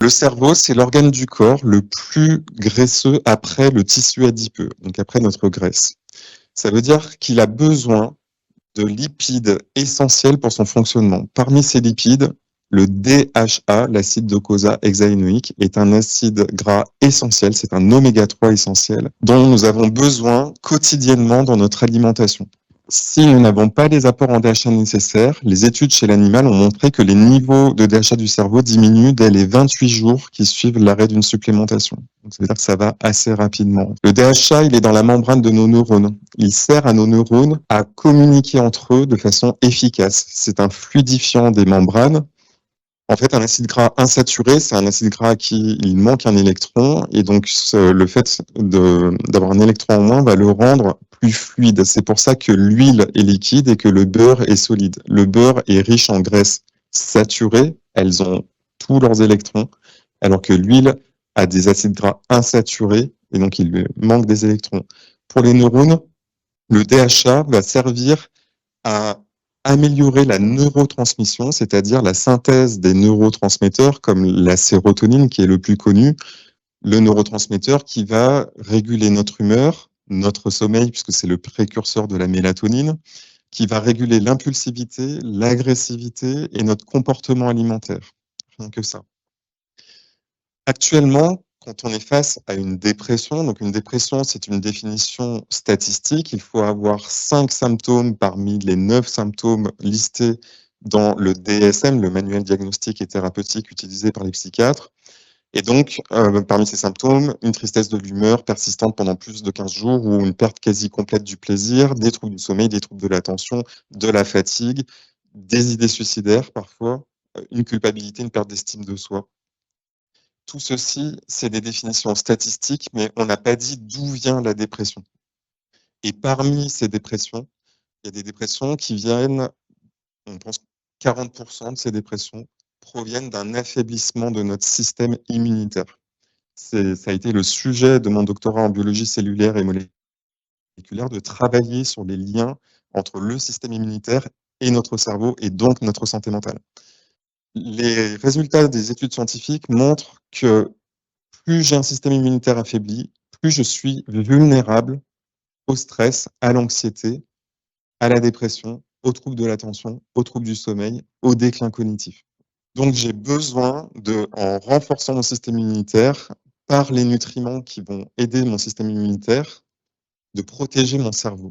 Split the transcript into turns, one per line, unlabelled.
Le cerveau, c'est l'organe du corps le plus graisseux après le tissu adipeux, donc après notre graisse. Ça veut dire qu'il a besoin de lipides essentiels pour son fonctionnement. Parmi ces lipides, le DHA, l'acide docosahexaénoïque, est un acide gras essentiel, c'est un oméga 3 essentiel, dont nous avons besoin quotidiennement dans notre alimentation. Si nous n'avons pas les apports en DHA nécessaires, les études chez l'animal ont montré que les niveaux de DHA du cerveau diminuent dès les 28 jours qui suivent l'arrêt d'une supplémentation. Donc, ça veut dire que ça va assez rapidement. Le DHA, il est dans la membrane de nos neurones. Il sert à nos neurones à communiquer entre eux de façon efficace. C'est un fluidifiant des membranes. En fait, un acide gras insaturé, c'est un acide gras à qui il manque un électron, et donc le fait d'avoir un électron en moins va le rendre plus fluide. C'est pour ça que l'huile est liquide et que le beurre est solide. Le beurre est riche en graisses saturées, elles ont tous leurs électrons, alors que l'huile a des acides gras insaturés, et donc il manque des électrons. Pour les neurones, le DHA va servir à améliorer la neurotransmission, c'est-à-dire la synthèse des neurotransmetteurs comme la sérotonine qui est le plus connu, le neurotransmetteur qui va réguler notre humeur, notre sommeil, puisque c'est le précurseur de la mélatonine, qui va réguler l'impulsivité, l'agressivité et notre comportement alimentaire. Rien que ça. Actuellement, quand on est face à une dépression, donc une dépression, c'est une définition statistique, il faut avoir 5 symptômes parmi les 9 symptômes listés dans le DSM, le manuel diagnostique et thérapeutique utilisé par les psychiatres. Et donc, parmi ces symptômes, une tristesse de l'humeur persistante pendant plus de 15 jours ou une perte quasi complète du plaisir, des troubles du sommeil, des troubles de l'attention, de la fatigue, des idées suicidaires parfois, une culpabilité, une perte d'estime de soi. Tout ceci, c'est des définitions statistiques, mais on n'a pas dit d'où vient la dépression. Et parmi ces dépressions, il y a des dépressions qui viennent, on pense que 40% de ces dépressions proviennent d'un affaiblissement de notre système immunitaire. Ça a été le sujet de mon doctorat en biologie cellulaire et moléculaire, de travailler sur les liens entre le système immunitaire et notre cerveau, et donc notre santé mentale. Les résultats des études scientifiques montrent que plus j'ai un système immunitaire affaibli, plus je suis vulnérable au stress, à l'anxiété, à la dépression, aux troubles de l'attention, aux troubles du sommeil, au déclin cognitif. Donc j'ai besoin en renforçant mon système immunitaire, par les nutriments qui vont aider mon système immunitaire, de protéger mon cerveau.